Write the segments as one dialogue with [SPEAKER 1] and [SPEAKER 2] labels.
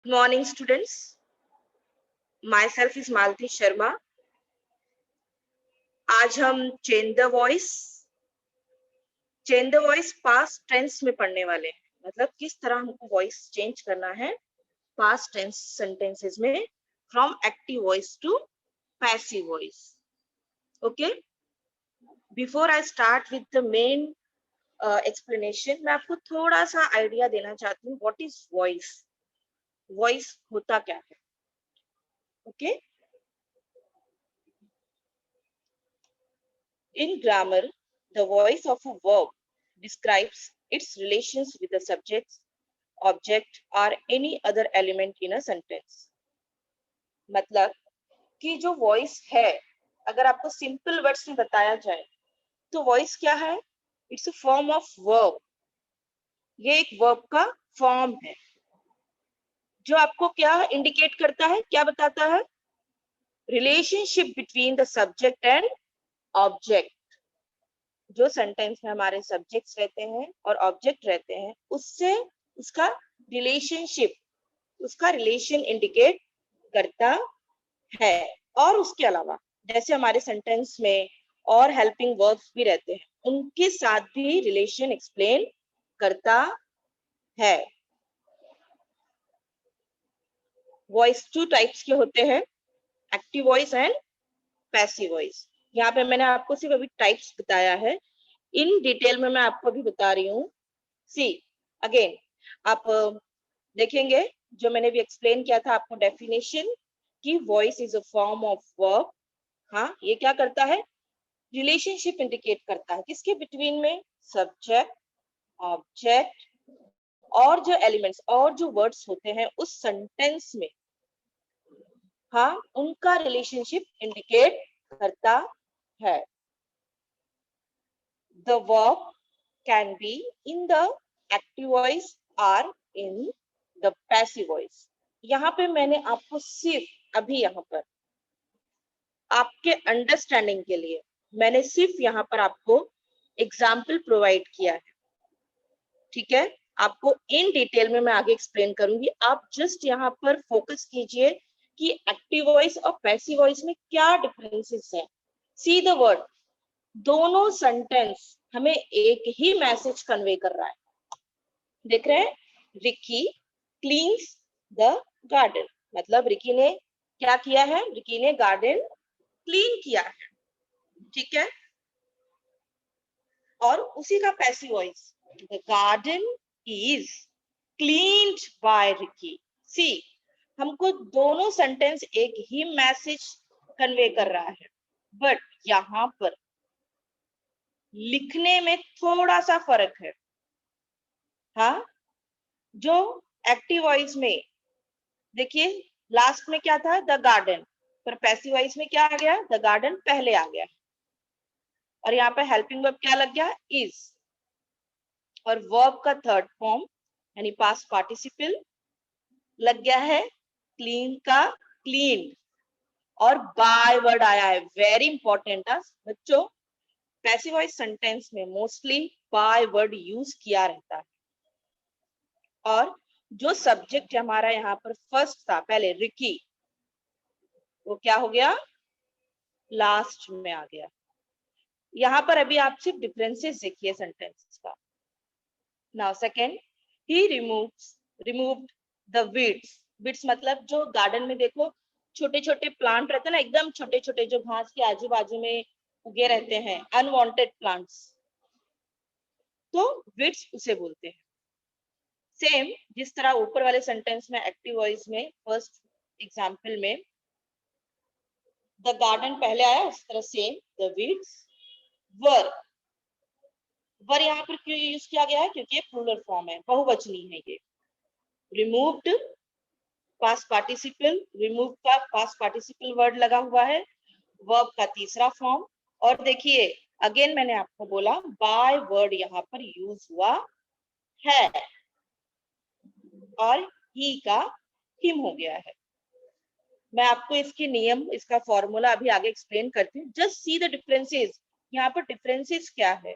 [SPEAKER 1] Good morning, students. Myself is Malti Sharma. आज हम change the voice past tense में पढ़ने वाले हैं। मतलब किस तरह हमको वॉइस चेंज करना है पास्ट टेंस सेंटेंसेस में, from active voice to passive voice. Okay, before I start with the main explanation, मैं आपको थोड़ा सा आइडिया देना चाहती हूँ व्हाट इज वॉइस। वॉइस होता क्या है? Okay, in grammar, the voice of a verb describes its relations with the subject, object or any other element in a sentence. मतलब कि जो वॉइस है, अगर आपको सिंपल वर्ड्स में बताया जाए तो वॉइस क्या है? It's a form of verb. ये एक वर्ब का फॉर्म है जो आपको क्या इंडिकेट करता है, क्या बताता है? Relationship between the subject and object. जो सेंटेंस में हमारे सब्जेक्ट्स रहते हैं और ऑब्जेक्ट रहते हैं, उससे उसका रिलेशनशिप, उसका रिलेशन इंडिकेट करता है। और उसके अलावा जैसे हमारे सेंटेंस में और हेल्पिंग वर्ब्स भी रहते हैं, उनके साथ भी रिलेशन एक्सप्लेन करता है। वॉइस टू टाइप्स के होते हैं, active voice and passive voice. यहाँ पे मैंने आपको सिर्फ अभी टाइप्स बताया है, इन डिटेल में मैं आपको अभी बता रही हूँ। सी अगेन, आप देखेंगे जो मैंने भी एक्सप्लेन किया था आपको डेफिनेशन कि voice is a form of verb. हाँ, ये क्या करता है? रिलेशनशिप इंडिकेट करता है किसके बिटवीन में? सब्जेक्ट, ऑब्जेक्ट और जो एलिमेंट्स और जो वर्ड्स होते हैं उस सेंटेंस में, हाँ, उनका रिलेशनशिप इंडिकेट करता है। The verb can be in the active voice or in the passive voice. यहाँ पे मैंने आपको सिर्फ अभी यहाँ पर आपके अंडरस्टैंडिंग के लिए मैंने सिर्फ यहाँ पर आपको एग्जाम्पल प्रोवाइड किया है। ठीक है, आपको इन डिटेल में मैं आगे एक्सप्लेन करूंगी। आप जस्ट यहाँ पर फोकस कीजिए कि एक्टिव वॉइस और पैसिव वॉइस में क्या डिफरेंसेस हैं। सी द वर्ड, दोनों सेंटेंस हमें एक ही मैसेज कन्वे कर रहा है। देख रहे हैं, रिकी क्लीन्स द गार्डन, मतलब रिकी ने क्या किया है? रिकी ने गार्डन क्लीन किया है। ठीक है, और उसी का passive voice, the garden is cleaned by Ricky. See, हमको दोनों सेंटेंस एक ही मैसेज कन्वे कर रहा है, बट यहाँ पर लिखने में थोड़ा सा फर्क है। हाँ, जो एक्टिव वॉइस में देखिए लास्ट में क्या था? द गार्डन, पर पैसिव वॉइस में क्या आ गया? द गार्डन पहले आ गया, और यहाँ पे हेल्पिंग वर्ब क्या लग गया? इज, और वर्ब का थर्ड फॉर्म यानी पास्ट पार्टिसिपल लग गया है क्लीन का क्लीन, और बाय वर्ड आया है। वेरी इंपॉर्टेंट है बच्चों, पैसिव वॉइस सेंटेंस में मोस्टली बाय वर्ड यूज किया रहता है। और जो सब्जेक्ट हमारा यहाँ पर फर्स्ट था पहले रिकी, वो क्या हो गया? लास्ट में आ गया। यहाँ पर अभी आप सिर्फ डिफरेंसेस देखिए सेंटेंस का। Now second, he removed the weeds. Weeds मतलब जो गार्डन में देखो छोटे छोटे प्लांट रहते हैं ना, एकदम छोटे छोटे, जो घास के आजू बाजू में उगे रहते हैं, अनवांटेड प्लांट्स, तो वीड्स उसे बोलते हैं। सेम जिस तरह ऊपर वाले सेंटेंस में एक्टिव वॉइस में फर्स्ट एग्जाम्पल में द गार्डन पहले आया, उस तरह सेम द वीड्स वर यहाँ पर क्यों यूज किया गया है? क्योंकि ये प्लूरल फॉर्म है, बहुवचनी है ये। रिमूव्ड पास्ट पार्टिसिपल, रिमूव का पास्ट पार्टिसिपल वर्ड लगा हुआ है, वर्ब का तीसरा फॉर्म। और देखिए अगेन मैंने आपको बोला बाय वर्ड यहाँ पर यूज हुआ है, और ही का हिम हो गया है। मैं आपको इसके नियम, इसका फॉर्मूला अभी आगे एक्सप्लेन करती हूँ। Just see the differences. यहाँ पर डिफरेंसेस क्या है?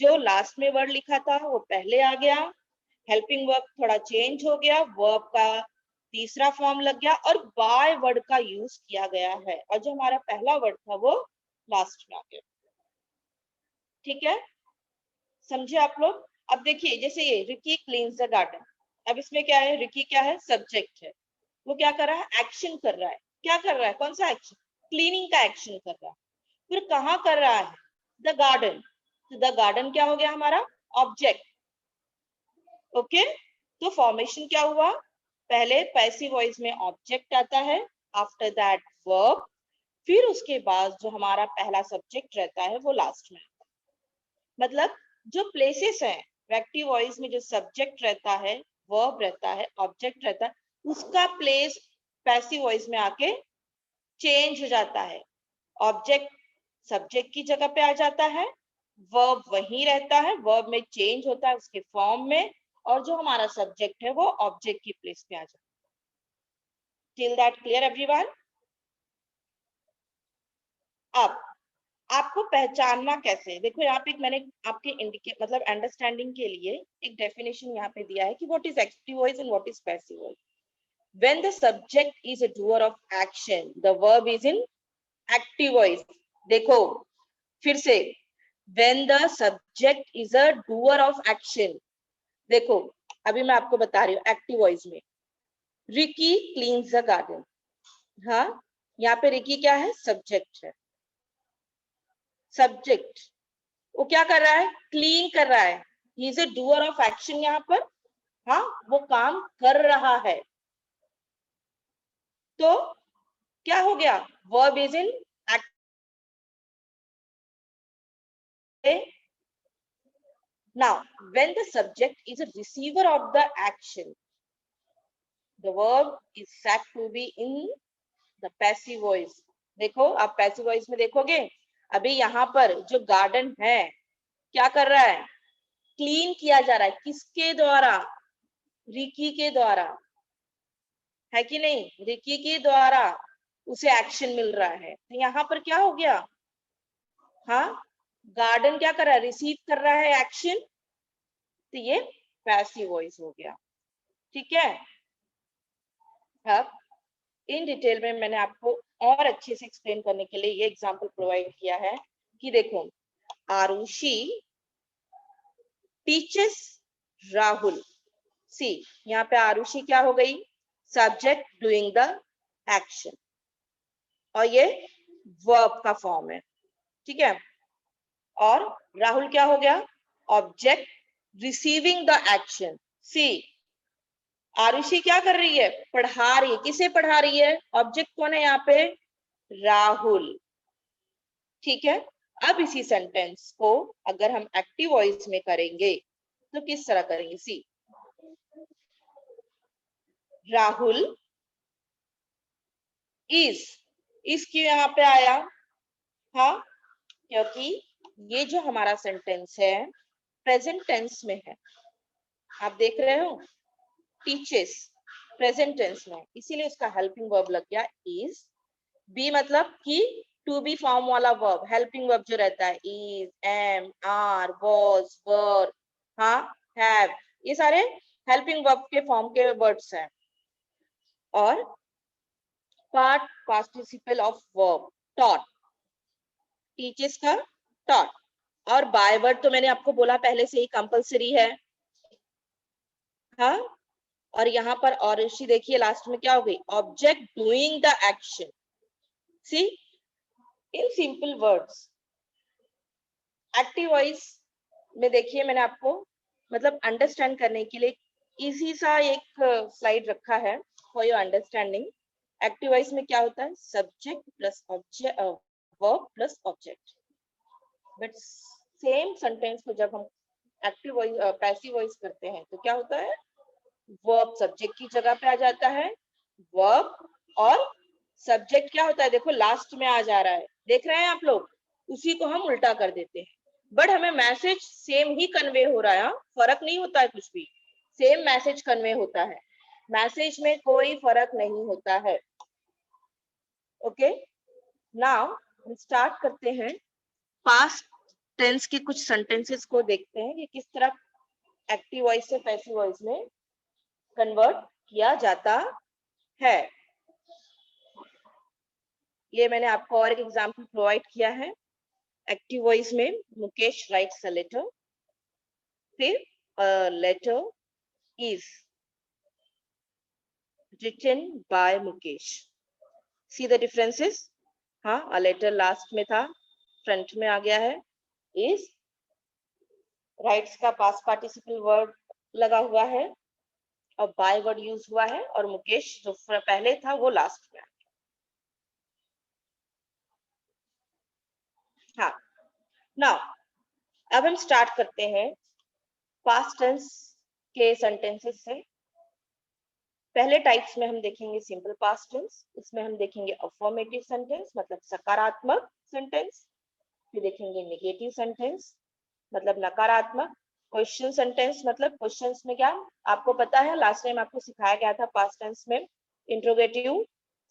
[SPEAKER 1] जो लास्ट में वर्ड लिखा था वो पहले आ गया, हेल्पिंग वर्ब थोड़ा चेंज हो गया, वर्ब का तीसरा फॉर्म लग गया और बाय वर्ड का यूज किया गया है और जो हमारा पहला वर्ड था वो लास्ट में आ गया। ठीक है, समझे आप लोग? अब देखिए जैसे ये रिकी क्लीन्स द गार्डन, अब इसमें क्या है, रिकी क्या है, सब्जेक्ट है, वो क्या कर रहा है, एक्शन कर रहा है। क्या कर रहा है, कौन सा एक्शन, क्लीनिंग का एक्शन कर रहा है। फिर कहाँ कर रहा है, द गार्डन, तो द गार्डन क्या हो गया हमारा, ऑब्जेक्ट। ओके, तो फॉर्मेशन क्या हुआ, पहले पैसिव वॉइस में ऑब्जेक्ट आता है, आफ्टर दैट वर्ब, फिर उसके बाद जो हमारा पहला सब्जेक्ट रहता है वो लास्ट में आता है। मतलब जो प्लेसेस हैं एक्टिव वॉइस में, जो सब्जेक्ट रहता है, वर्ब रहता है, ऑब्जेक्ट रहता है, उसका प्लेस पैसिव वॉइस में आके चेंज हो जाता है। ऑब्जेक्ट सब्जेक्ट की जगह पे आ जाता है, वर्ब वहीं रहता है, वर्ब में चेंज होता है उसके फॉर्म में, और जो हमारा सब्जेक्ट है वो ऑब्जेक्ट की प्लेस पे आ जाता है। Till that clear everyone? अब आपको पहचानना कैसे, देखो यहाँ पे मैंने आपके इंडिकेट मतलब अंडरस्टैंडिंग के लिए एक डेफिनेशन यहाँ पे दिया है कि what is active voice and what is passive voice. When the subject is a doer of action, the verb is in active voice. देखो फिर से, when the subject is a doer of action, देखो अभी मैं आपको बता रही हूँ एक्टिव वॉइस में, रिकी क्लीन्स द गार्डन, हाँ यहाँ पे रिकी क्या है, सब्जेक्ट है, सब्जेक्ट वो क्या कर रहा है, क्लीन कर रहा है, he is a doer of action यहाँ पर, हाँ वो काम कर रहा है। तो क्या हो गया, verb is in active. Now, when the subject is a receiver of the action, the verb is said to be in the passive voice. देखो आप पैसिव वॉइस में देखोगे, अभी यहाँ पर जो गार्डन है क्या कर रहा है, क्लीन किया जा रहा है, किसके द्वारा, रिकी के द्वारा, है कि नहीं, रिकी के द्वारा उसे एक्शन मिल रहा है। तो यहाँ पर क्या हो गया, हाँ गार्डन क्या कर रहा है, रिसीव कर रहा है एक्शन, तो ये पैसिव वॉइस हो गया। ठीक है, अब इन डिटेल में मैंने आपको और अच्छे से एक्सप्लेन करने के लिए ये एग्जांपल प्रोवाइड किया है कि देखो, आरुषि टीचेस राहुल, सी यहाँ पे आरुषि क्या हो गई, सब्जेक्ट डूइंग द एक्शन, और ये वर्ब का फॉर्म है। ठीक है, और राहुल क्या हो गया, ऑब्जेक्ट रिसीविंग द एक्शन। सी आरुषि क्या कर रही है, पढ़ा रही है, किसे पढ़ा रही है, ऑब्जेक्ट कौन है यहाँ पे, राहुल। ठीक है, अब इसी सेंटेंस को अगर हम एक्टिव वॉइस में करेंगे तो किस तरह करेंगे, सी राहुल इज क्यों यहाँ पे आया, हाँ क्योंकि ये जो हमारा सेंटेंस है प्रेजेंट टेंस में है, आप देख रहे हो, टीचेस प्रेजेंट टेंस में, इसीलिए उसका हेल्पिंग वर्ब लग गया इज। बी मतलब कि टू बी फॉर्म वाला वर्ब, हेल्पिंग वर्ब जो रहता है इज, एम, आर, वाज, वर, हाँ, हैव, ये सारे हेल्पिंग वर्ब के फॉर्म के वर्ड्स हैं। और part participle of verb, taught, teachers का टॉट, और बाय वर्ड तो मैंने आपको बोला पहले से ही कंपलसरी है, हाँ। और यहाँ पर और इसी देखिए लास्ट में क्या हो गई, object doing the action. See in simple words active voice में देखिए मैंने आपको मतलब अंडरस्टैंड करने के लिए इजी सा एक स्लाइड रखा है for your understanding. Active voice में क्या होता है, subject plus object, verb plus object, but same sentence को जब हम एक्टिव वॉइस पैसिव वॉइस करते हैं तो क्या होता है, वर्ब सब्जेक्ट की जगह पे आ जाता है, वर्ब और सब्जेक्ट क्या होता है, देखो लास्ट में आ जा रहा है, देख रहे हैं आप लोग, उसी को हम उल्टा कर देते हैं, बट हमें मैसेज सेम ही कन्वे हो रहा है, फर्क नहीं होता है कुछ भी, सेम मैसेज कन्वे होता है, मैसेज में कोई फर्क नहीं होता है। ओके, नाउ हम स्टार्ट करते हैं, पास्ट टेंस के कुछ सेंटेंसेस को देखते हैं कि किस तरह एक्टिव वॉइस से पैसिव वॉइस में कन्वर्ट किया जाता है। ये मैंने आपको और एक एग्जांपल प्रोवाइड किया है। एक्टिव वॉइस में मुकेश राइट्स अ लेटर, फिर a letter is written by Mukesh. See the differences. हाँ, अ लेटर लास्ट में था, फ्रंट में आ गया है। इज राइट्स का पास्ट पार्टिसिपल वर्ड लगा हुआ है और बाय वर्ड यूज हुआ है, और मुकेश जो पहले था वो लास्ट में। हाँ, नाउ अब हम स्टार्ट करते हैं पास्ट टेंस के सेंटेंसेस से। पहले टाइप्स में हम देखेंगे सिंपल पास्ट टेंस, इसमें हम देखेंगे अफर्मेटिव सेंटेंस मतलब सकारात्मक सेंटेंस, फिर देखेंगे नेगेटिव सेंटेंस मतलब नकारात्मक, क्वेश्चन सेंटेंस मतलब क्वेश्चंस में क्या आपको पता है, लास्ट टाइम आपको सिखाया गया था पास्ट टेंस में इंट्रोगेटिव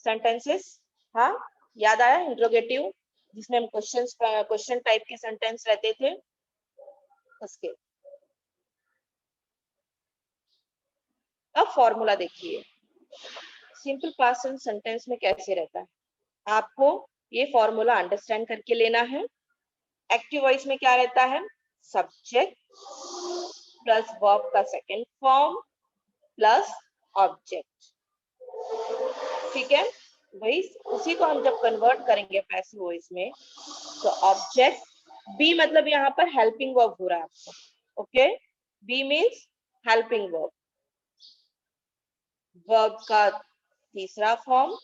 [SPEAKER 1] सेंटेंसेस। हाँ, याद आया इंट्रोगेटिव, जिसमें हम क्वेश्चन टाइप के सेंटेंस रहते थे उसके। अब फॉर्मूला देखिए सिंपल पास्ट टेंस सेंटेंस में कैसे रहता है, आपको ये फॉर्मूला अंडरस्टैंड करके लेना है। एक्टिव वॉइस में क्या रहता है, सब्जेक्ट प्लस वर्ब का सेकंड फॉर्म प्लस ऑब्जेक्ट। ठीक है, वही उसी को हम जब कन्वर्ट करेंगे पैसिव वॉइस में तो ऑब्जेक्ट बी मतलब यहाँ पर हेल्पिंग वर्ब हो रहा है आपको। Okay, be means helping verb, verb का तीसरा फॉर्म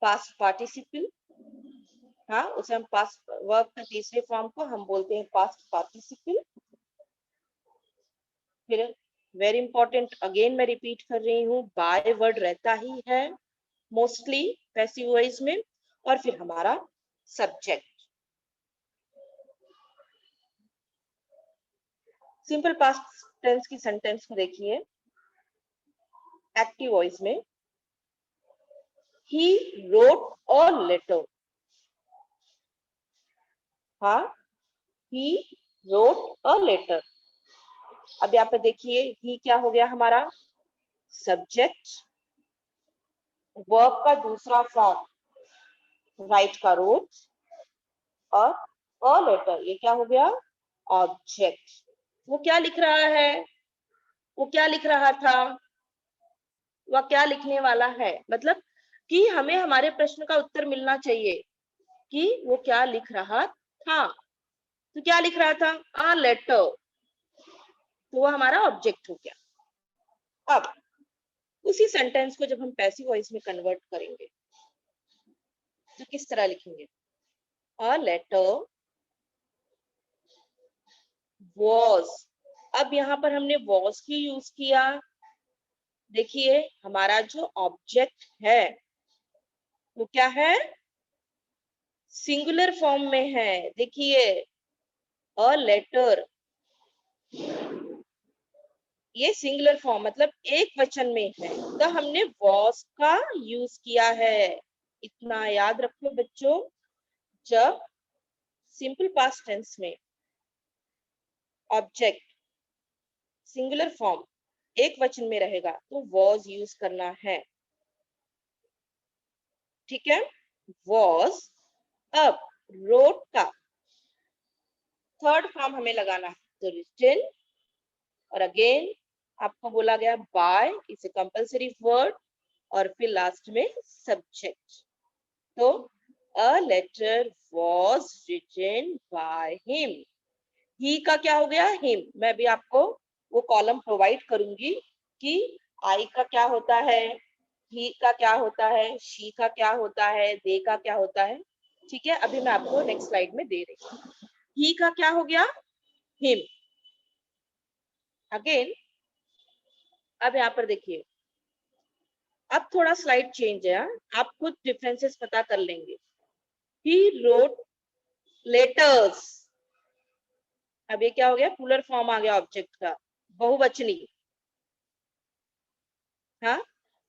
[SPEAKER 1] पास्ट पार्टिसिपल। हाँ, उसे हम पास्ट वर्ब के तीसरे फॉर्म को हम बोलते हैं पास्ट पार्टिसिपल। फिर वेरी इंपॉर्टेंट, अगेन मैं रिपीट कर रही हूँ, बाय वर्ड रहता ही है मोस्टली पैसिव वॉइस में, और फिर हमारा सब्जेक्ट। सिंपल पास्ट टेंस की सेंटेंस को देखिए एक्टिव वॉइस में, he wrote a letter। हाँ, he wrote a letter। अब यहाँ पे देखिए ही क्या हो गया हमारा, सब्जेक्ट, वर्ब का दूसरा फॉर्म राइट का रोट, और अ लेटर ये क्या हो गया, ऑब्जेक्ट। वो क्या लिख रहा है, वो क्या लिख रहा था, वह क्या लिखने वाला है, मतलब कि हमें हमारे प्रश्न का उत्तर मिलना चाहिए कि वो क्या लिख रहा था। तो क्या लिख रहा था, अ लेटर, तो वो हमारा ऑब्जेक्ट हो गया। अब उसी सेंटेंस को जब हम पैसिव वॉइस में कन्वर्ट करेंगे तो किस तरह लिखेंगे, अ लेटर वॉज। अब यहाँ पर हमने वॉज की यूज किया, देखिए हमारा जो ऑब्जेक्ट है वो क्या है, सिंगुलर फॉर्म में है। देखिए अ लेटर, ये सिंगुलर फॉर्म मतलब एक वचन में है, तो हमने वॉज का यूज किया है। इतना याद रखो बच्चों, जब सिंपल पास्ट टेंस में ऑब्जेक्ट सिंगुलर फॉर्म एक वचन में रहेगा तो वॉज यूज करना है। ठीक है, वॉज। अब रोट का थर्ड फॉर्म हमें लगाना है, तो रिटन, और अगेन आपको बोला गया by is a compulsory word, और फिर लास्ट में सब्जेक्ट। तो a letter was written by him, he का क्या हो गया, हिम। मैं भी आपको वो कॉलम प्रोवाइड करूंगी कि आई का क्या होता है, ही का क्या होता है, शी का क्या होता है, दे का क्या होता है। ठीक है, अभी मैं आपको नेक्स्ट स्लाइड में दे रही हूँ। ही का क्या हो गया, हिम। अगेन अब यहाँ पर देखिए, अब थोड़ा स्लाइड चेंज है, आप खुद डिफरेंसेस पता कर लेंगे। ही रोट लेटर्स, अब ये क्या हो गया, प्लूरल फॉर्म आ गया ऑब्जेक्ट का, बहुवचनी। हाँ,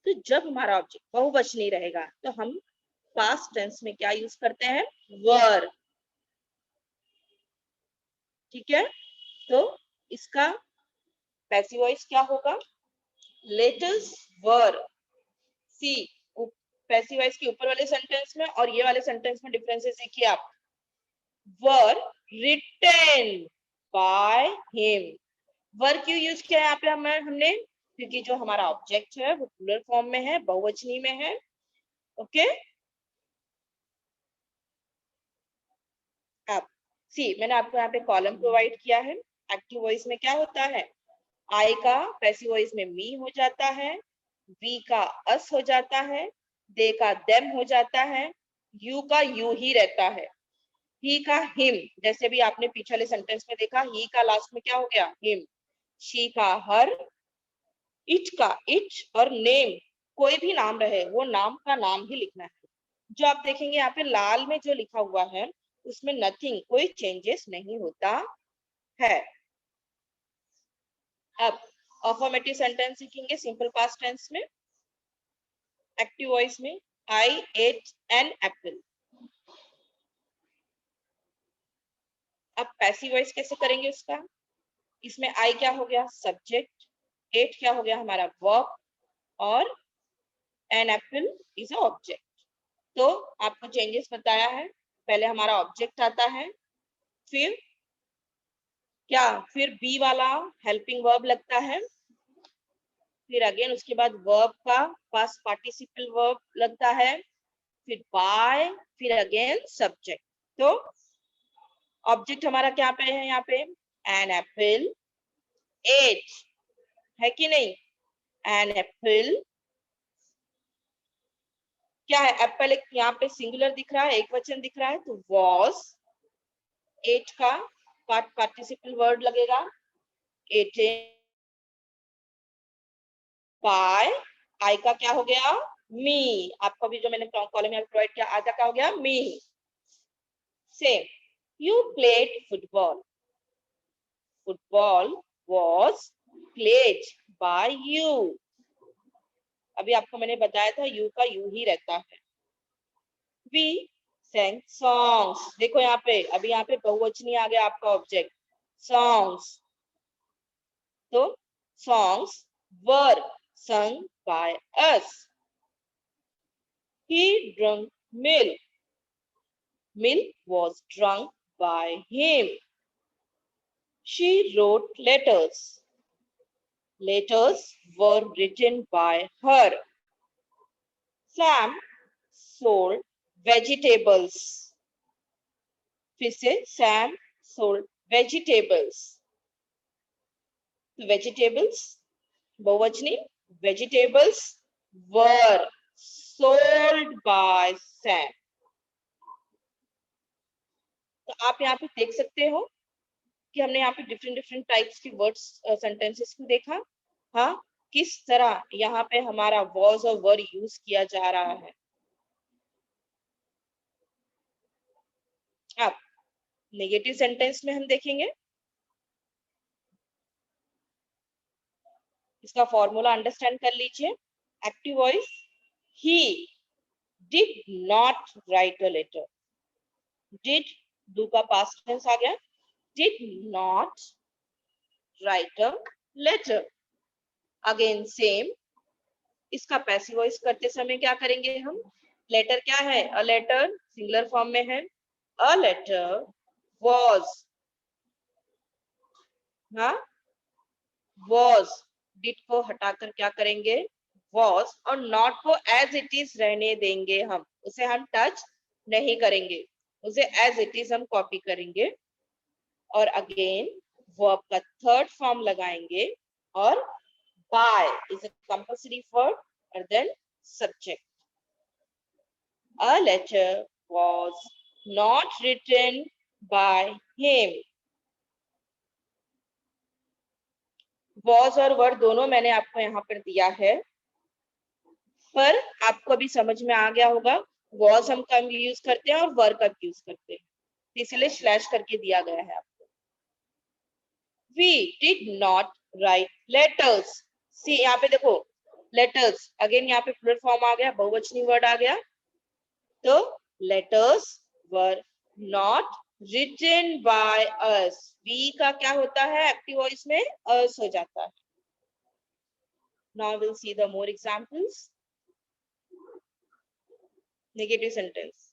[SPEAKER 1] तो जब हमारा ऑब्जेक्ट बहुवचनी रहेगा तो हम पास्ट टेंस में क्या यूज करते हैं, वर। ठीक है, तो इसका पैसिव वॉइस क्या होगा, लेटर्स वर सी पैसिव वॉइस के ऊपर वाले सेंटेंस में और ये वाले सेंटेंस में डिफरेंसेस देखिए आप। वर रिटन बाय हिम, वर क्यों यूज किया यहाँ पे हमने, क्योंकि जो हमारा ऑब्जेक्ट है वो प्लूरल फॉर्म में है, बहुवचनी में है। ओके, अब सी मैंने आपको यहाँ पे कॉलम प्रोवाइड किया है। एक्टिव वॉइस में क्या होता है, आई का पैसिव वॉइस में मी हो जाता है, वी का अस हो जाता है, दे का देम हो जाता है, यू का यू ही रहता है, ही का हिम, जैसे भी आपने पिछले सेंटेंस में देखा, ही का लास्ट में क्या हो गया, हिम, शी का हर, इट का इट, और नेम कोई भी नाम रहे वो नाम का नाम ही लिखना है। जो आप देखेंगे यहाँ पे लाल में जो लिखा हुआ है उसमें नथिंग, कोई चेंजेस नहीं होता है। अब अफर्मेटिव सेंटेंस सीखेंगे सिंपल पास्ट टेंस में। एक्टिव वॉइस में आई एट एन एप्पल। अब पैसिव वॉइस कैसे करेंगे उसका, इसमें आई क्या हो गया सब्जेक्ट, एट क्या हो गया हमारा वर्ब, और an apple is a object. तो आपको चेंजेस बताया है, पहले हमारा ऑब्जेक्ट आता है, फिर क्या, फिर बी वाला हेल्पिंग वर्ब लगता है, फिर अगेन उसके बाद वर्ब का पास्ट पार्टिसिपल वर्ब लगता है, फिर बाय, फिर अगेन सब्जेक्ट। तो ऑब्जेक्ट हमारा क्या पे है यहाँ पे, एन एप्पल एट, है कि नहीं, एन एप्पल क्या है, एप्पल एक यहाँ पे सिंगुलर दिख रहा है, एक वचन दिख रहा है, तो वॉज, एट का पार्टिसिपल वर्ड लगेगा, एटेन, बाय, आई का क्या हो गया मी, आपको भी जो मैंने कॉलम में प्रोवाइड किया आई का क्या हो गया me. Same, you played football, football was played by you, अभी आपको मैंने बताया था यू का यू ही रहता है। वी sang songs, देखो यहाँ पे अभी यहाँ पे बहुवचनी आ गया आपका ऑब्जेक्ट songs, तो songs were sung by us। He drank milk, milk was drunk by him। She wrote letters, letters were written by her। Sam sold vegetables, फिर से Sam sold vegetables, vegetables बहुवचनी, vegetables were sold by Sam। तो आप यहाँ पे देख सकते हो कि हमने यहाँ पे डिफरेंट डिफरेंट टाइप्स की वर्ड्स सेंटेंसेस को देखा, हाँ किस तरह यहाँ पे हमारा वॉज और वर यूज किया जा रहा है। अब नेगेटिव सेंटेंस में हम देखेंगे, इसका फॉर्मूला अंडरस्टैंड कर लीजिए। Active voice, he did not write a letter, did do का पास्ट टेंस आ गया, did not write a letter. Again same, इसका पैसिव वॉइस करते समय क्या करेंगे हम, लेटर क्या है, अ लेटर सिंगुलर फॉर्म में है, अ लेटर वॉज, हाँ वॉज, डिड को हटाकर क्या करेंगे वॉज, और नॉट को एज इट इज रहने देंगे, हम उसे हम टच नहीं करेंगे, उसे एज इट इज हम कॉपी करेंगे, और अगेन वर्ब का थर्ड फॉर्म लगाएंगे, और by is a compulsory verb and then subject। A letter was not written by him। was और were दोनों मैंने आपको यहाँ पर दिया है, पर आपको अभी समझ में आ गया होगा was हम कम यूज करते हैं और were कब यूज करते हैं, इसलिए स्लैश करके दिया गया है आपको। We did not write letters। See यहाँ पे देखो letters, अगेन यहाँ पे प्लूरल फॉर्म आ गया, बहुवचनी वर्ड आ गया, तो letters were not written by us। we का क्या होता है एक्टिव वॉइस में, us हो जाता है। Now we'll see the more examples। Negative sentence,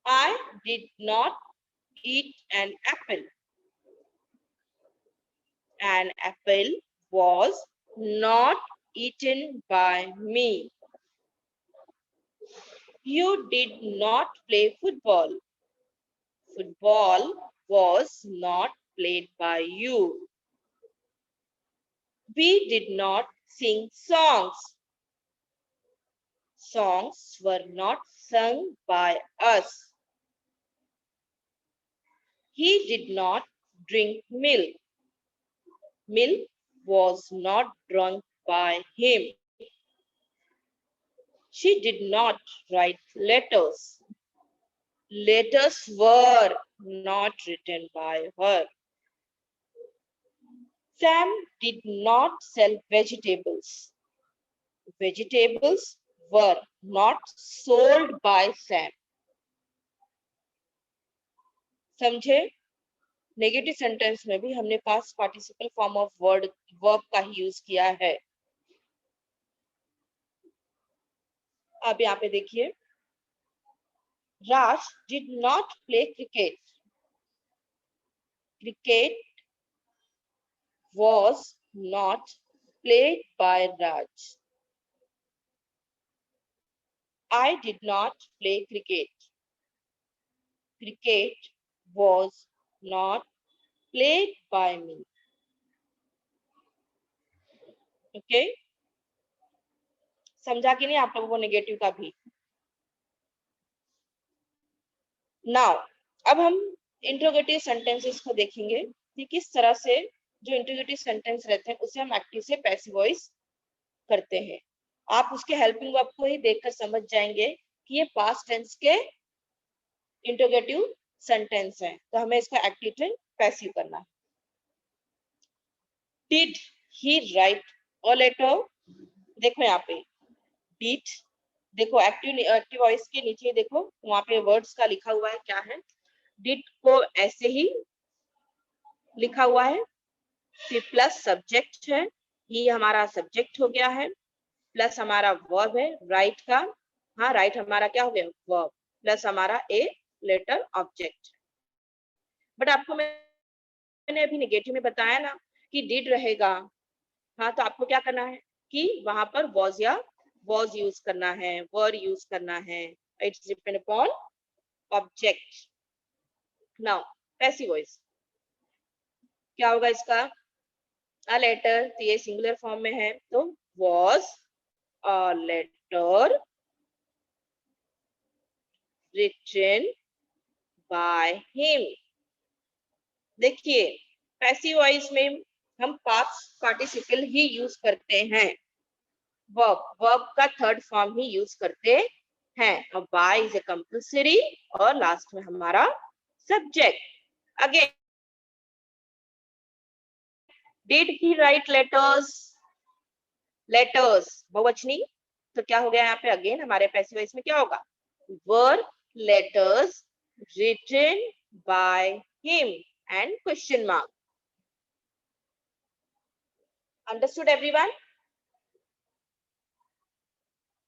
[SPEAKER 1] I did not eat an apple. An apple was not eaten by me. You did not play football. Football was not played by you. We did not sing songs. Songs were not sung by us. He did not drink milk. Milk was not drunk by him. She did not write letters. Letters were not written by her. Sam did not sell vegetables. Vegetables were not sold by Sam. समझे? Negative sentence में भी हमने past participle form of verb का ही use किया है। अब यहाँ पे देखिए, Raj did not play cricket. Cricket was not played by Raj. I did not play cricket. Cricket was not played by me. Okay? समझा कि नहीं आप लोगों को नेगेटिव का भी? नाउ अब हम इंट्रोगेटिव सेंटेंसेस को देखेंगे कि किस तरह से जो इंट्रोगेटिव सेंटेंस रहते हैं उसे हम एक्टिव से पैसिव वॉइस करते हैं। आप उसके हेल्पिंग वर्ब को ही देखकर समझ जाएंगे कि ये पास्ट टेंस के इंट्रोगेटिव सेंटेंस हैं, तो हमें इसका एक्टिव से पैसिव करना है। Did he write a letter? देखो यहाँ पे डिड, देखो एक्टिव वॉइस के नीचे देखो वहां पे वर्ड्स का लिखा हुआ है, क्या है? डिड को ऐसे ही लिखा हुआ है, फिर प्लस सब्जेक्ट है, ये हमारा सब्जेक्ट हो गया है, प्लस हमारा वर्ब है राइट का, हाँ राइट हमारा क्या हो गया? वर्ब, प्लस हमारा ए लेटर ऑब्जेक्ट। बट आपको मैंने अभी नेगेटिव में बताया ना कि डिड रहेगा, हाँ तो आपको क्या करना है कि वहां पर वॉज या वॉज यूज करना है, वर यूज करना है। It's depend upon object. Now passive voice क्या होगा इसका? अ लेटर, तो ये सिंगुलर फॉर्म में है, तो was a letter written by him. देखिए पैसिव वॉइस में हम पास्ट पार्टिसिपल ही यूज करते हैं, वर्ब का थर्ड फॉर्म ही यूज करते हैं। अब बाय इज ए कंपल्सरी और लास्ट में हमारा subject. Again did he write letters? Letters बहुवचनी, तो क्या हो गया यहाँ पे? अगेन हमारे पैसिव वॉइस में क्या होगा? Were letters written by him and question mark. Understood everyone?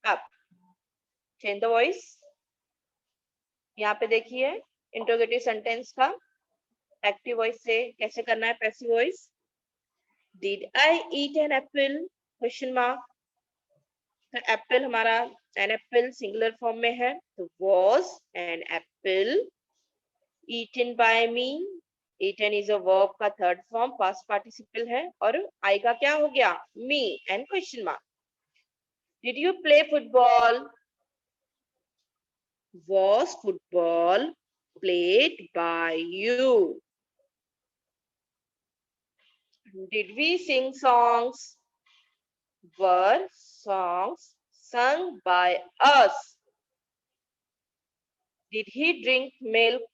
[SPEAKER 1] अब चेंज द वॉइस, यहाँ पे देखिए इंट्रोगेटिव सेंटेंस का एक्टिव वॉइस से कैसे करना है passive voice. Did I eat an apple? Question mark. तो एप्पल हमारा एन एप्पल सिंगुलर फॉर्म में है, तो was an apple eaten by me. Eaten is a verb का थर्ड फॉर्म, पास्ट पार्टिसिपल है, और आई का क्या हो गया? Me and question mark. Did you play football? Was football played by you? Did we sing songs? Were songs sung by us? Did he drink milk?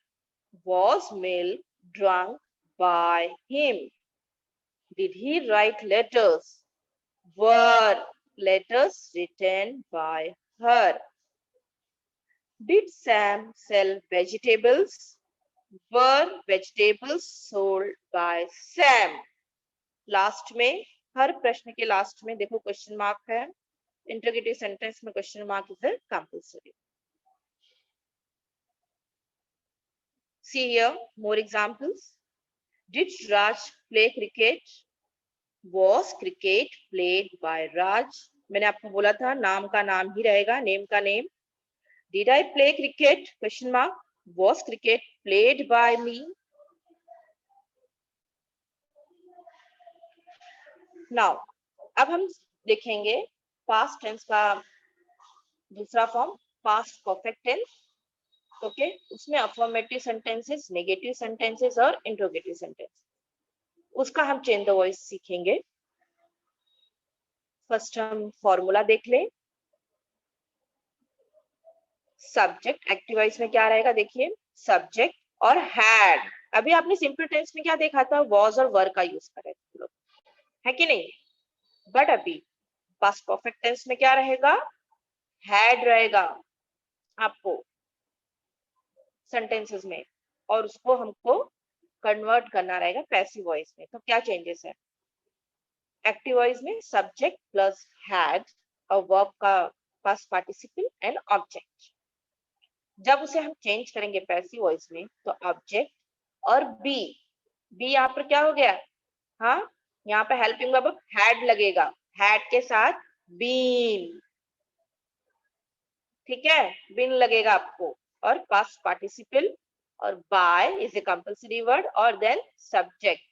[SPEAKER 1] Was milk drunk by him? Did he write letters? Were letters written by her? Did Sam sell vegetables? Were vegetables sold by Sam? Last में, हर प्रश्न के last में देखो question mark है, interrogative sentence में question mark is compulsory. See here more examples. Did Raj play cricket? Was cricket played by Raj? मैंने आपको बोला था नाम का नाम ही रहेगा, नेम का name. Did I play cricket? Question mark. Was cricket played by me? Now, अब हम देखेंगे past tense का दूसरा form, past perfect tense. Okay, उसमें अफर्मेटिव सेंटेंसेस, नेगेटिव सेंटेंसेस और इंट्रोगेटिव सेंटेंस, उसका हम चेंज द वॉइस सीखेंगे. फर्स्ट हम फॉर्मूला देख लें. सब्जेक्ट एक्टिव वॉइस में क्या रहेगा, देखिए सब्जेक्ट और हैड. अभी आपने सिंपल टेंस में क्या देखा था, वॉज और वर का यूज कर रहे थे लोग, है कि नहीं. बट अभी पास्ट परफेक्ट टेंस में क्या रहेगा, हैड रहेगा आपको सेंटेंसेस में, और उसको हमको कन्वर्ट करना रहेगा पैसिव वॉइस में. तो क्या चेंजेस है, एक्टिव वॉइस में सब्जेक्ट प्लस हैड और वर्ब का पास्ट पार्टिसिपल एंड ऑब्जेक्ट. जब उसे हम चेंज करेंगे पैसिव वॉइस में तो ऑब्जेक्ट और बी, बी यहाँ पर क्या हो गया, हाँ यहाँ पे हेल्पिंग वर्ब हैड लगेगा, हैड के साथ बीन, ठीक है, बीन लगेगा आपको, और पास्ट पार्टिसिपल और by is a compulsory word, और then subject.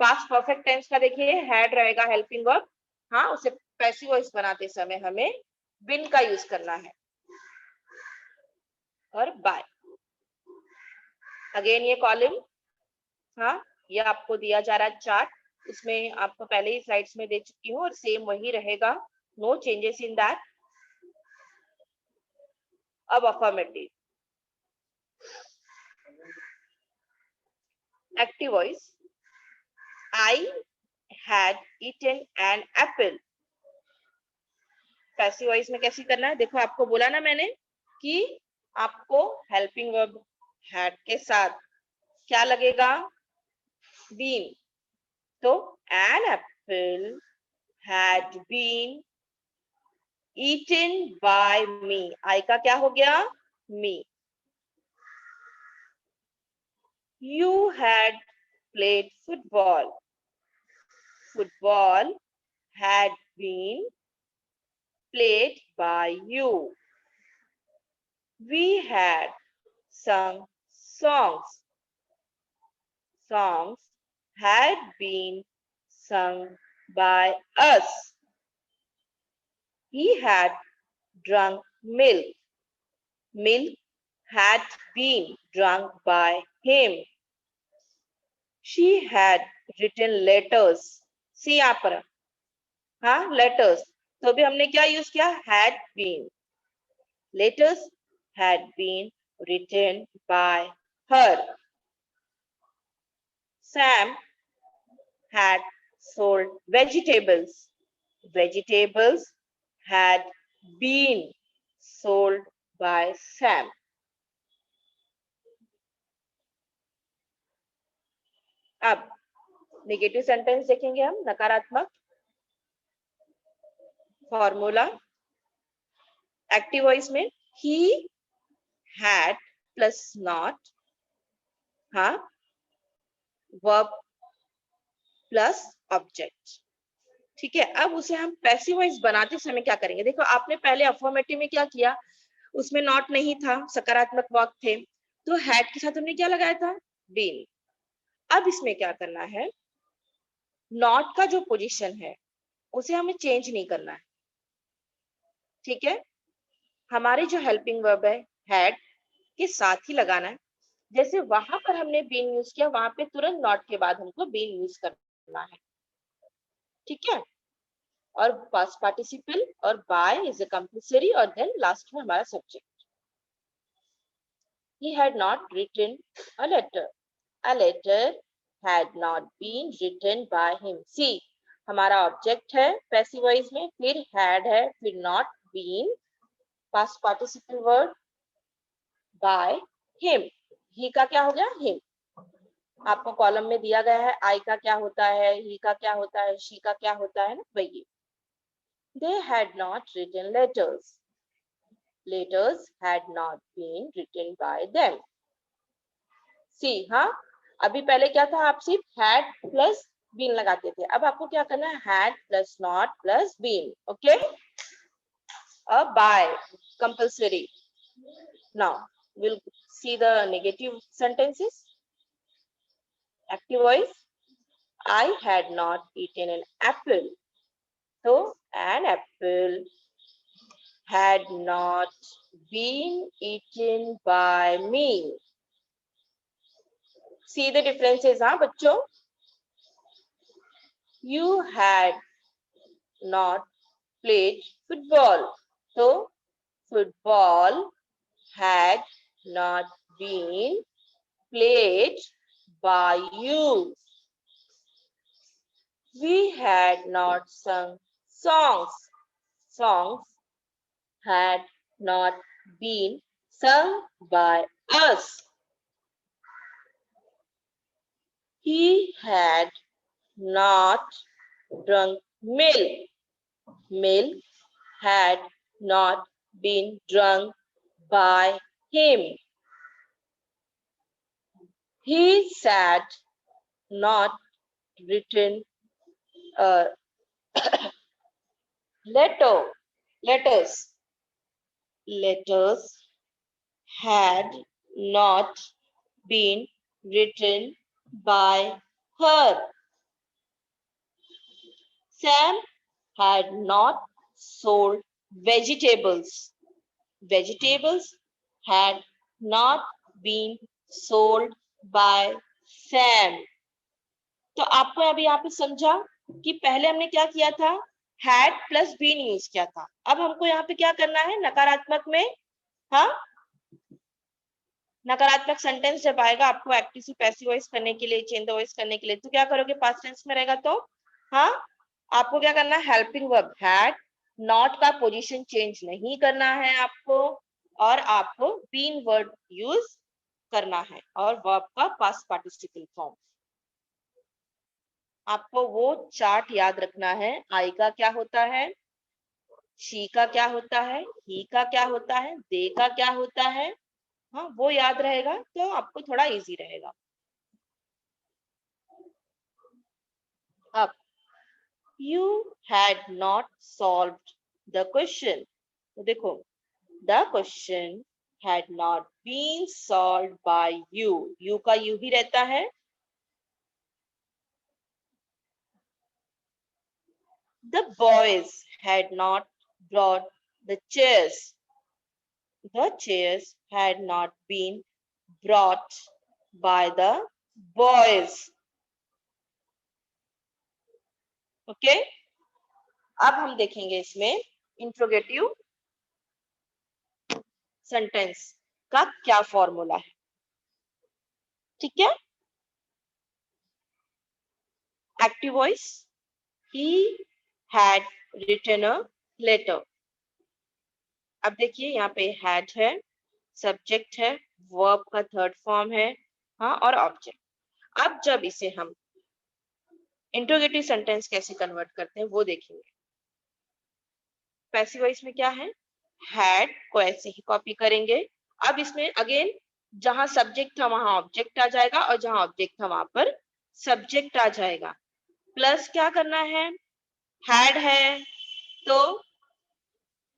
[SPEAKER 1] Past perfect tense का देखिए हैड रहेगा हेल्पिंग वर्ब, हाँ उसे पैसिव वॉइस बनाते समय हमें बिन का यूज करना है, और बाय. अगेन ये कॉलम, हाँ ये आपको दिया जा रहा है चार्ट, उसमें आपको पहले ही स्लाइड्स में दे चुकी हूँ और सेम वही रहेगा, नो चेंजेस इन दैट. अब affirmative active voice, I had eaten an apple. Passive voice में कैसे करना है, देखो आपको बोला ना मैंने कि आपको हेल्पिंग वर्ब had के साथ क्या लगेगा, been. तो an apple had been eaten by me. I का क्या हो गया, me. You had played football. Football had been played by you. We had sung songs. Songs had been sung by us. He had drunk milk. Milk had been drunk by him. She had written letters. See यहाँ पर, हाँ letters, तो भी हमने क्या use किया, had been. Letters had been written by her. Sam had sold vegetables. Vegetables had been sold by Sam. अब negative sentence देखेंगे हम, नकारात्मक. फॉर्मूला एक्टिव वॉइस में he had प्लस नॉट, हाँ वर्ब प्लस ऑब्जेक्ट, ठीक है. अब उसे हम पैसिव वॉइस बनाते समय क्या करेंगे, देखो आपने पहले अफर्मेटिव में क्या किया, उसमें नॉट नहीं था, सकारात्मक वाक्य थे, तो हैड के साथ हमने क्या लगाया था, बीन. अब इसमें क्या करना है, नॉट का जो पोजीशन है उसे हमें चेंज नहीं करना है, ठीक है. हमारे जो हेल्पिंग वर्ब है हैड के साथ ही लगाना है. जैसे वहां पर हमने बीन यूज किया, वहां पे तुरंत नॉट के बाद हमको बीन यूज करना है, ठीक है. और पास्ट पार्टिसिपल और बाय इज अ कंपल्सरी, और देन लास्ट में हमारा subject. He had not written a letter. A letter had not been written by him. See, हमारा ऑब्जेक्ट है पैसिव वॉइस में, फिर had है, फिर not been, past participle word by him. he का क्या हो गया, him. आपको कॉलम में दिया गया है I का क्या होता है, he का क्या होता है, she का क्या होता है ना, वही. They had not written letters. Letters had not been written by them. See, हाँ, अभी पहले क्या था, आप सिर्फ had plus been लगाते थे. अब आपको क्या करना है, had plus not plus been. Okay? By compulsory. Now we'll see the negative sentences. Active voice. I had not eaten an apple. So an apple had not been eaten by me. See the differences, हाँ बच्चों? You had not played football. So football had not been played by you. We had not sung songs. Songs had not been sung by us. He had not drunk milk. Milk had not been drunk by him. He had not written a letters. Letters had not been written by her. Sam had not sold vegetables. Vegetables had not been sold by Sam. तो आपको अभी यहाँ पे समझा कि पहले हमने क्या किया था, had प्लस बीन यूज किया था. अब हमको यहाँ पे क्या करना है, नकारात्मक में, हाँ, नकारात्मक सेंटेंस जब आएगा आपको एक्टिव से पैसिव वॉइस करने के लिए, चेंज द वॉइस करने के लिए, तो क्या करोगे, पास्ट टेंस में रहेगा तो, हाँ, आपको क्या करना है, हेल्पिंग वर्ब हैड, नॉट का पोजीशन चेंज नहीं करना है आपको, और आपको बीन वर्ड यूज करना है, और वर्ब का पास्ट पार्टिसिपल फॉर्म. आपको वो चार्ट याद रखना है. आई का क्या होता है, शी का क्या होता है, ही का क्या होता है, दे का क्या होता है, हाँ, वो याद रहेगा तो आपको थोड़ा इजी रहेगा. अब you had not solved the question. तो देखो, the question had not been solved by you. You का you ही रहता है. The boys had not brought the chairs. The chairs had not been brought by the boys. Okay, अब हम देखेंगे इसमें interrogative sentence का क्या फॉर्मूला है. ठीक है, active voice, he had written a letter. अब देखिए यहाँ पे had है, सब्जेक्ट है, वर्ब का थर्ड फॉर्म है, हाँ, और ऑब्जेक्ट. अब जब इसे हम इंट्रोगेटिव सेंटेंस कैसे कन्वर्ट करते हैं वो देखेंगे. पैसिव वॉइस में क्या है, हैड को ऐसे ही कॉपी करेंगे. अब इसमें अगेन जहां सब्जेक्ट था वहां ऑब्जेक्ट आ जाएगा, और जहां ऑब्जेक्ट था वहां पर सब्जेक्ट आ जाएगा. प्लस क्या करना है, हैड है तो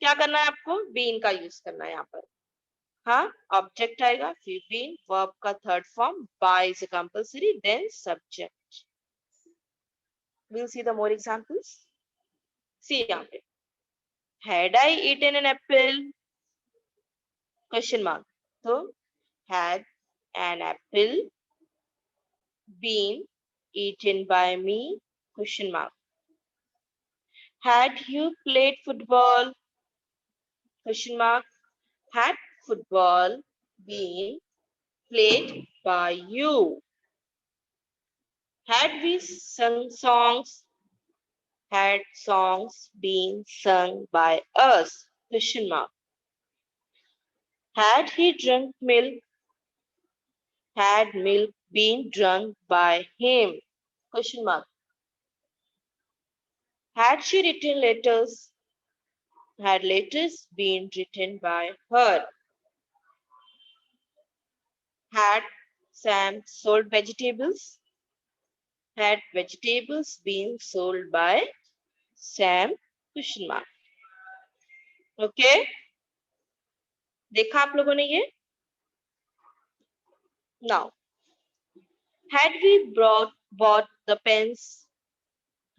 [SPEAKER 1] क्या करना है आपको, बीन का यूज करना है यहाँ पर. हाँ, ऑब्जेक्ट आएगा, फिर बीन, वर्ब का third form, by is compulsory, then subject. We'll see the more examples. See यहाँ पे, had I eaten an apple? Question mark. So had an apple been eaten by me? Question mark. Had you played football? Question mark. Had football been played by you? Had we sung songs? Had songs been sung by us? Question mark. Had he drunk milk? Had milk been drunk by him? Question mark. Had she written letters? had letters been written by her? Had Sam sold vegetables? Had vegetables been sold by Sam? Question mark. Okay, देखा आप लोगों ने ये? Now, had we bought the pens?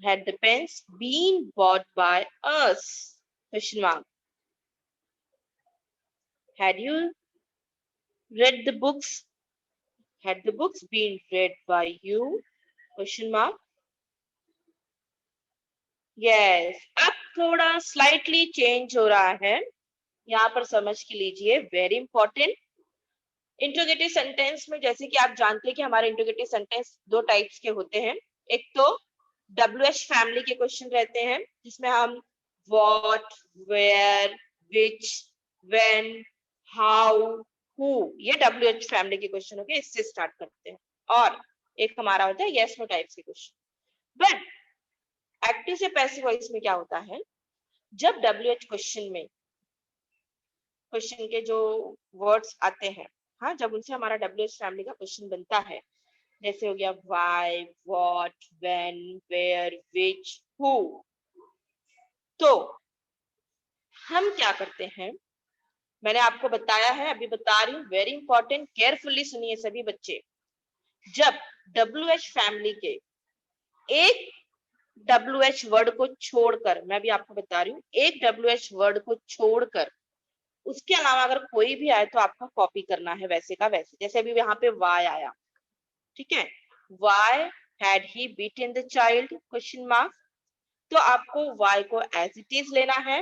[SPEAKER 1] Had the pens been bought by us? Question mark. Had you read the books? Had the books been read by you? Question mark. Yes. अब थोड़ा slightly change हो रहा है, यहाँ पर समझ के लीजिए, वेरी इंपॉर्टेंट। इंट्रोगेटिव सेंटेंस में जैसे कि आप जानते हैं कि हमारे इंट्रोगेटिव सेंटेंस दो टाइप्स के होते हैं। एक तो WH फैमिली के क्वेश्चन रहते हैं जिसमें हम what, where, which, when, how, who, ये WH फैमिली के क्वेश्चन होंगे, इससे स्टार्ट करते हैं। और एक हमारा होता है यस नो टाइप्स के क्वेश्चन। बट एक्टिव से पैसिव वॉइस में क्या होता है, जब WH क्वेश्चन में क्वेश्चन के जो वर्ड्स आते हैं, हाँ, जब उनसे हमारा WH फैमिली का क्वेश्चन बनता है, जैसे हो गया why, what, when, where, which, who, तो हम क्या करते हैं, मैंने आपको बताया है, अभी बता रही हूँ, वेरी इंपॉर्टेंट, केयरफुली सुनिए सभी बच्चे। जब WH फैमिली के एक WH वर्ड को छोड़कर, मैं भी आपको बता रही हूँ, एक WH वर्ड को छोड़कर उसके अलावा अगर कोई भी आए तो आपका कॉपी करना है वैसे का वैसे। जैसे अभी यहाँ पे वाई आया, ठीक है, why had he beaten the child? Question mark. तो आपको वाई को एज इट इज लेना है,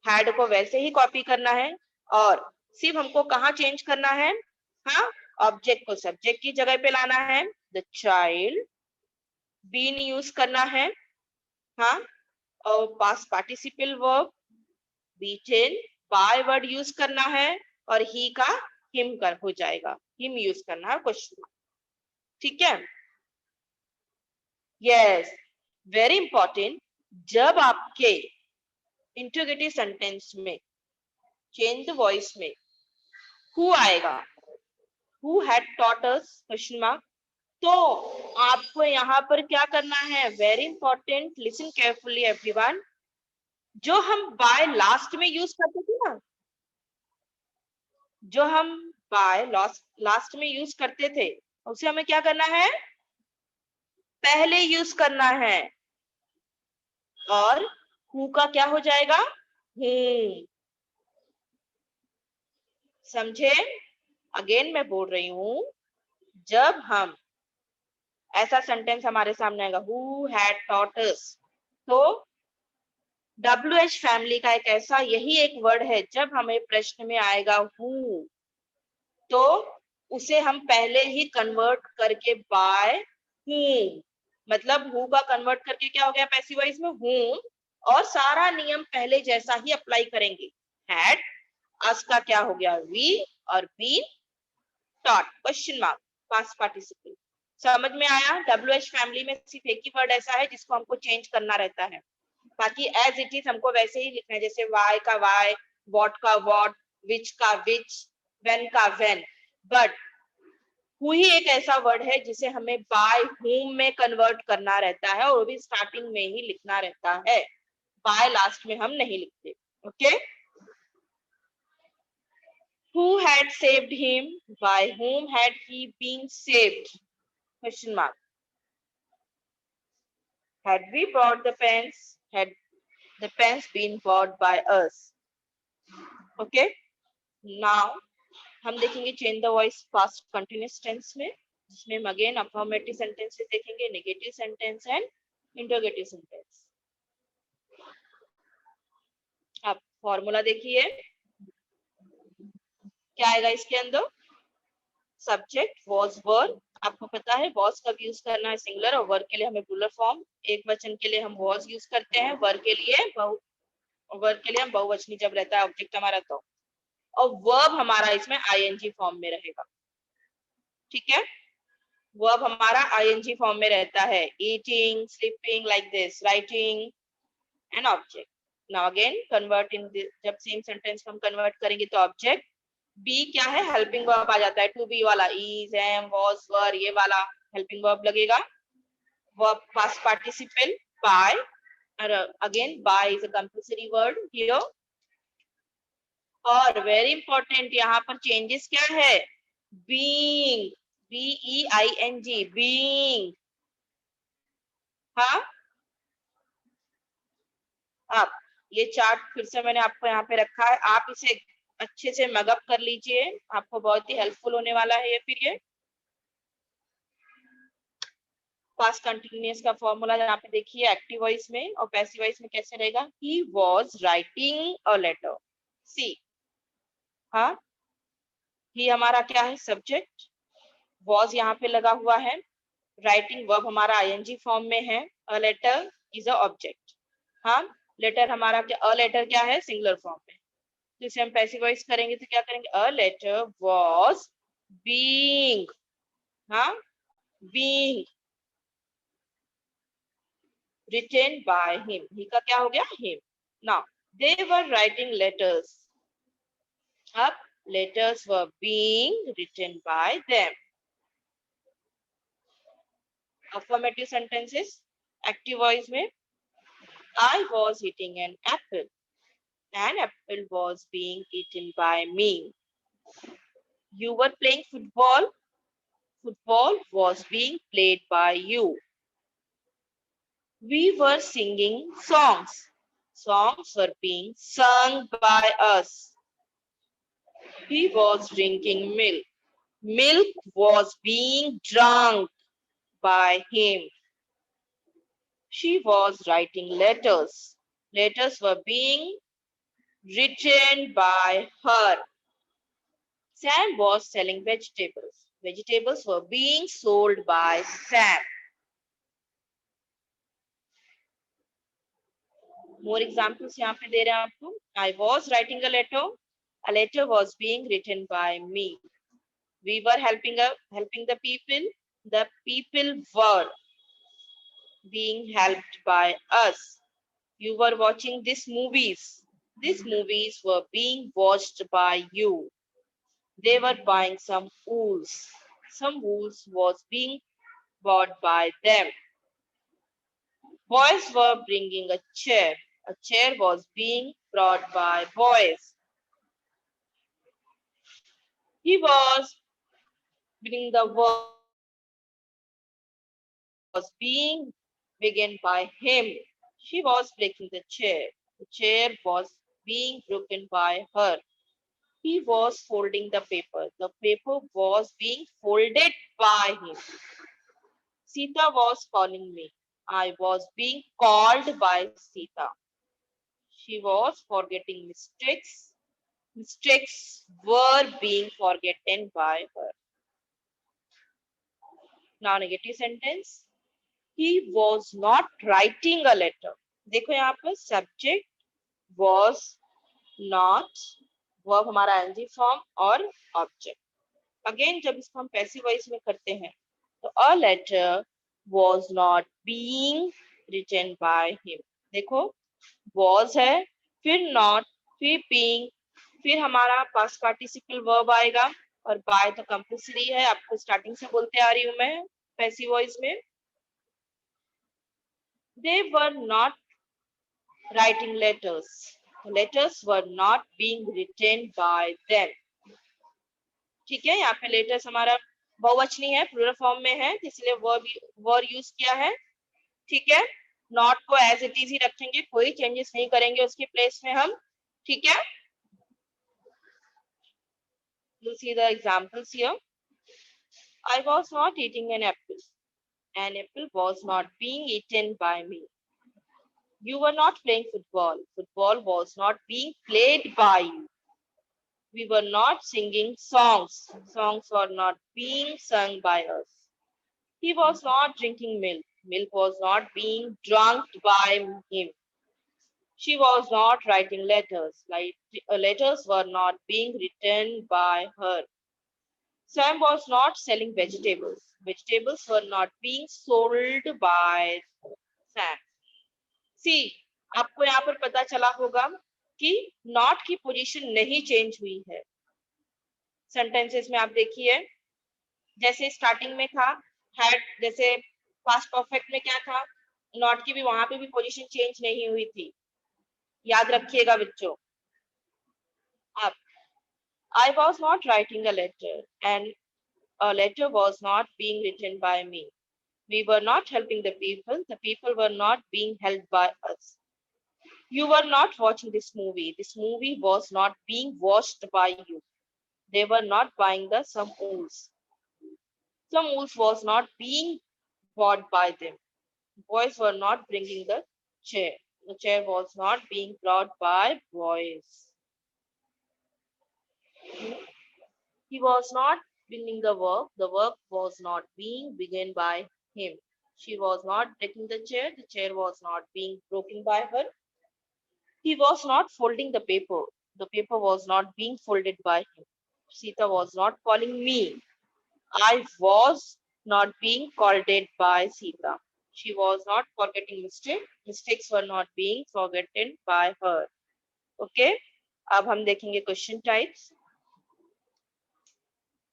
[SPEAKER 1] हैड को वैसे ही कॉपी करना है, और सिर्फ हमको कहाँ चेंज करना है, हाँ, ऑब्जेक्ट को सब्जेक्ट की जगह पे लाना है, द चाइल्ड, बीन यूज करना है, हाँ, और past participle verb beaten, by word use करना है, और ही का हिम कर हो जाएगा, हिम यूज करना है क्वेश्चन। ठीक है, यस, वेरी इंपॉर्टेंट। जब आपके इंट्रोगेटिव सेंटेंस में चेंज द वॉइस में हु आएगा, who had taught us? Question mark. तो आपको यहाँ पर क्या करना है, very important, listen carefully everyone. जो हम बाय लास्ट में यूज करते थे ना, जो हम बाय लास्ट में यूज करते थे, उसे हमें क्या करना है, पहले यूज करना है, और हु का क्या हो जाएगा, समझे? अगेन मैं बोल रही हूं, जब हम ऐसा सेंटेंस हमारे सामने आएगा, हु हैड टॉट अस, तो WH फैमिली का एक ऐसा यही एक वर्ड है, जब हमें प्रश्न में आएगा हु, तो उसे हम पहले ही कन्वर्ट करके बाय हूम, मतलब हु का कन्वर्ट करके क्या हो गया पैसिव वॉइस में, हूम, और सारा नियम पहले जैसा ही अप्लाई करेंगे। हैड, अस का क्या हो गया, वी, और been taught, question mark, past participle. समझ में आया? WH फैमिली में सिर्फ एक ही वर्ड ऐसा है जिसको हमको चेंज करना रहता है, बाकी एज इट इज हमको वैसे ही लिखना है, जैसे वाई का वाई, वॉट का वॉट, विच का विच, व्हेन का व्हेन। बट हु ही एक ऐसा वर्ड है जिसे हमें बाय हुम में कन्वर्ट करना रहता है, और वो भी स्टार्टिंग में ही लिखना रहता है, बाय लास्ट में हम नहीं लिखते। Okay, who had saved him? By whom had he been saved? Question mark. Had we bought the pens? Had the pens been bought by us? Okay, now हम देखेंगे change the voice past continuous tense में, जिसमें हम again affirmative sentences देखेंगे, negative sentence and interrogative sentence. अब formula देखिए क्या आएगा इसके अंदर, सब्जेक्ट वाज वर, आपको पता है वाज कब यूज करना है, सिंगुलर, और वर के लिए हमें प्लूरल फॉर्म, एक वचन के लिए हम वाज यूज करते हैं, वर के लिए हम बहुवचनी जब रहता है ऑब्जेक्ट हमारा तो, और वर्ब हमारा इसमें आईएनजी फॉर्म में रहेगा। ठीक है, वर्ब हमारा आईएनजी फॉर्म में रहता है, eating, sleeping, like this, writing, an object, now again convert in, जब सेम सेंटेंस को हम कन्वर्ट करेंगे तो ऑब्जेक्ट बी क्या है, हेल्पिंग वर्ब आ जाता है, टू बी वाला, इज, एम, वाज, वर, ये वाला हेल्पिंग वर्ब लगेगा। वर्ब पास्ट पार्टिसिपल बाय, और again by is a compulsory word here. और वेरी इंपॉर्टेंट यहाँ पर चेंजेस क्या है, बीइंग, BEING, बीइंग। हाँ, अब ये चार्ट फिर से मैंने आपको यहाँ पे रखा है, आप इसे अच्छे से मगअप कर लीजिए, आपको बहुत ही हेल्पफुल होने वाला है ये। फिर ये पास्ट कंटिन्यूअस का फॉर्मूला यहाँ पे देखिए, एक्टिव वॉइस में और पैसिव वॉइस में कैसे रहेगा, he was writing a letter. See, हाँ, ही हमारा क्या है, सब्जेक्ट, वॉज यहाँ पे लगा हुआ है, राइटिंग वर्ब हमारा आईएनजी फॉर्म में है, a letter is a object. हाँ, लेटर हमारा क्या, अ लेटर क्या है, सिंगुलर फॉर्म में, तो इसे हम पैसिव वॉइस करेंगे तो क्या करेंगे, अ लेटर वॉज बीइंग, हाँ, बीइंग written by him, ही का क्या हो गया, him। now they were writing letters, अब letters were being written by them। affirmative sentences active voice में, I was eating an apple was being eaten by me। you were playing football was being played by you। we were singing songs were being sung by us। he was drinking milk was being drunk by him। she was writing letters were being written by her। Sam was selling vegetables were being sold by Sam। more examples यहाँ पे दे रहे हैं आपको, I was writing a letter was being written by me। we were helping the people were being helped by us। you were watching these movies were being watched by you। they were buying some wools was being bought by them। boys were bringing a chair was being brought by boys। he was beginning the work was being begun by him। she was breaking the chair was being broken by her। he was folding the paper was being folded by him। Sita was calling me, I was being called by Sita। she was forgetting mistakes were being forgotten by her। now negative sentence, he was not writing a letter। देखो यहाँ पर subject was not, verb हमारा NG form और object. Again जब इसको हम passive voice में करते हैं तो a letter was not being written by him। देखो was है, फिर not, फिर being, फिर हमारा पास्ट पार्टिसिपल वर्ब आएगा, और बाय तो कंपल्सरी है, आपको स्टार्टिंग से बोलते आ रही हूं मैं पैसिव वॉइस में। they were not writing letters were not being written by them। ठीक है, यहाँ पे लेटर्स हमारा बहुवचनी है, प्लूरल फॉर्म में है, इसलिए वर्ब यूज किया है। ठीक है, नॉट को एज इट इज ही रखेंगे, कोई चेंजेस नहीं करेंगे उसके प्लेस में हम। ठीक है, you see the examples here। I was not eating an apple was not being eaten by me। you were not playing football was not being played by you। we were not singing songs were not being sung by us। he was not drinking milk was not being drunk by him। she was not writing letters were not being written by her। Sam was not selling vegetables were not being sold by Sam। see, आपको यहाँ पर पता चला होगा कि not की position नहीं change हुई है। सेंटेंसेस में आप देखिए, जैसे स्टार्टिंग में था हैड, जैसे पास्ट परफेक्ट में क्या था, नॉट की भी वहां पे भी पोजीशन चेंज नहीं हुई थी। याद रखिएगा बच्चों। अब I was not writing a letter and a letter was not being written by me. We were not helping the people were not being helped by us. You were not watching this movie was not being watched by you. They were not buying the some wools was not being bought by them. Boys were not bringing chair. The chair was not being brought by boys. He was not beginning the work was not being begun by him. She was not breaking the chair was not being broken by her. He was not folding the paper was not being folded by him. Sita was not calling me. I was not being called it by Sita. She was not forgetting mistakes were not being forgotten by her. Okay, अब हम देखेंगे question types.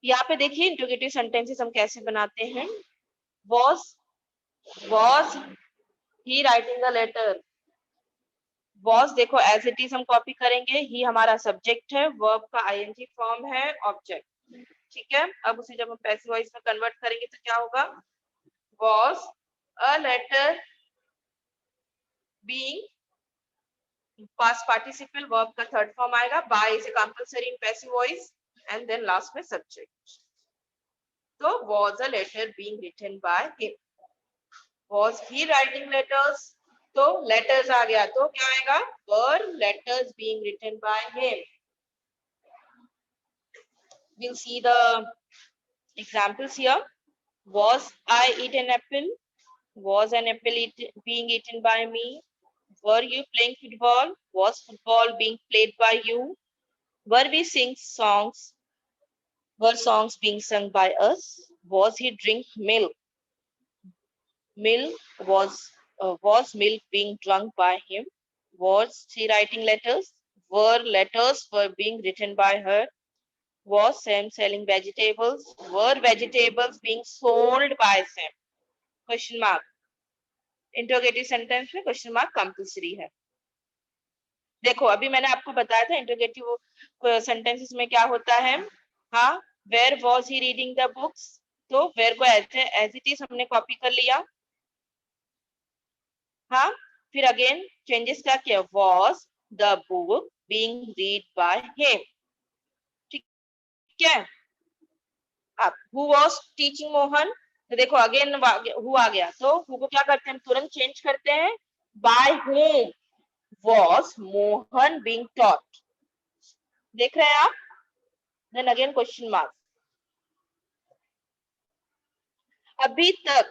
[SPEAKER 1] यहाँ पे देखिए interrogative sentences हम कैसे बनाते हैं। was he writing the letter? was देखो एज इट इज हम कॉपी करेंगे, ही हमारा सब्जेक्ट है, वर्ब का आईएनजी फॉर्म है, ऑब्जेक्ट। ठीक है, अब उसे जब हम पैसिव वॉइस में कन्वर्ट करेंगे तो क्या होगा, was a letter being past participle, verb का थर्ड फॉर्म आएगा, by is compulsory in passive voice and then last में सब्जेक्ट। तो was a letter being written by him. Was he writing letters? तो letters आ गया, तो क्या आएगा, were letters being written by him. We'll see the examples here. Was I eat an apple? Was an apple being eaten by me? Were you playing football? Was football being played by you? Were we sing songs? Were songs being sung by us? Was he drink milk? Was milk being drunk by him? Was she writing letters? Were letters being written by her? Was Sam selling vegetables? Were vegetables being sold by Sam? Question mark, interrogative sentence में question mark compulsory है। देखो अभी मैंने आपको बताया था interrogative sentences में क्या होता है। हाँ, where was he reading the books, तो वेयर को एज इट इज हमने कॉपी कर लिया। हाँ, फिर अगेन चेंजेस क्या किया, was the book being read by him. ठीक है, अब हु वॉज टीचिंग मोहन, तो देखो अगेन हु आ गया, तो हु को क्या करते हैं, तुरंत चेंज करते हैं, by whom was Mohan being taught। देख रहे हैं आप, देन अगेन क्वेश्चन मार्क। अभी तक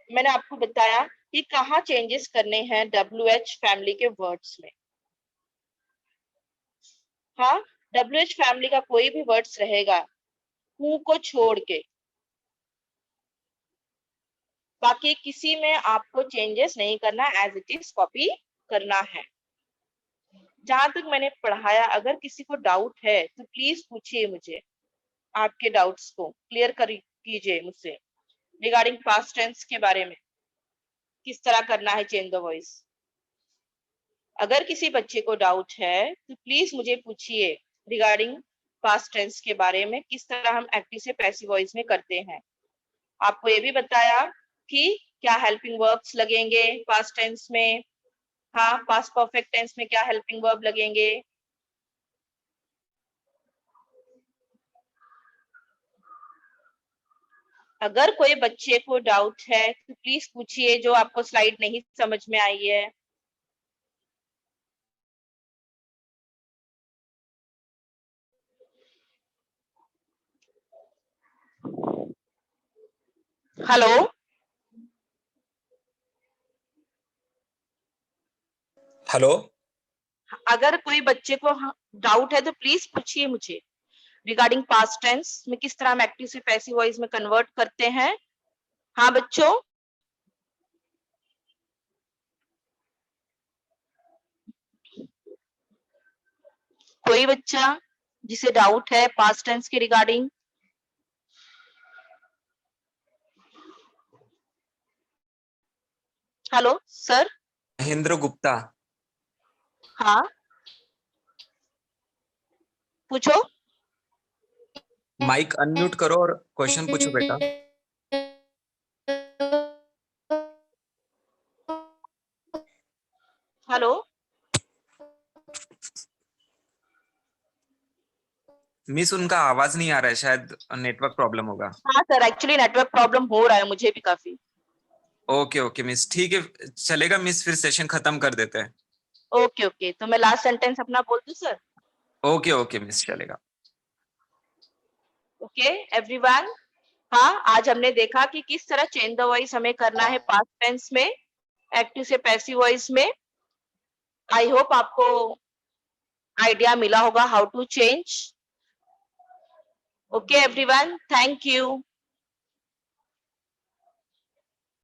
[SPEAKER 1] मैंने आपको बताया कि कहाँ चेंजेस करने हैं WH फैमिली के वर्ड्स में। हाँ, WH फैमिली का कोई भी वर्ड्स रहेगा हु को छोड़ के, बाकी किसी में आपको चेंजेस नहीं करना, एज इट इज कॉपी करना है। जहां तक मैंने पढ़ाया, अगर किसी को डाउट है तो प्लीज पूछिए मुझे, आपके डाउट्स को क्लियर कीजिए मुझसे रिगार्डिंग पास्ट टेंस के बारे में, किस तरह करना है चेंज द वॉइस। अगर किसी बच्चे को डाउट है तो प्लीज मुझे पूछिए रिगार्डिंग पास्ट टेंस के बारे में, किस तरह हम एक्टिव से पैसिव वॉइस में करते हैं। आपको ये भी बताया कि क्या हेल्पिंग वर्ब्स लगेंगे पास्ट टेंस में, हाँ पास्ट परफेक्ट टेंस में क्या हेल्पिंग वर्ब लगेंगे। अगर कोई बच्चे को डाउट है तो प्लीज पूछिए, जो आपको स्लाइड नहीं समझ में आई है। हेलो,
[SPEAKER 2] हेलो,
[SPEAKER 1] अगर कोई बच्चे को डाउट है तो प्लीज पूछिए मुझे रिगार्डिंग पास्ट टेंस में किस तरह हम एक्टिव से पैसिव वॉइस में कन्वर्ट करते हैं। हाँ बच्चों, कोई बच्चा जिसे डाउट है पास्ट टेंस के regarding? Hello sir.
[SPEAKER 2] Mahendra Gupta.
[SPEAKER 1] हाँ पूछो।
[SPEAKER 2] माइक अनम्यूट करो और क्वेश्चन पूछो बेटा।
[SPEAKER 1] हेलो।
[SPEAKER 2] मिस उनका आवाज नहीं आ रहा है, शायद नेटवर्क प्रॉब्लम होगा।
[SPEAKER 1] हाँ सर, एक्चुअली नेटवर्क प्रॉब्लम हो रहा है मुझे भी काफी।
[SPEAKER 2] ओके ओके मिस, ठीक है चलेगा मिस, फिर सेशन खत्म कर देते हैं।
[SPEAKER 1] ओके ओके, तो मैं लास्ट सेंटेंस अपना बोल दूं सर?
[SPEAKER 2] ओके ओके मिस, चलेगा।
[SPEAKER 1] Okay everyone. हाँ, आज हमने देखा कि किस तरह चेंज द वॉइस हमें करना है पास्ट टेंस में, एक्टिव से पैसिव वॉइस में। आई होप आपको आइडिया मिला होगा how to change. Okay everyone, thank you.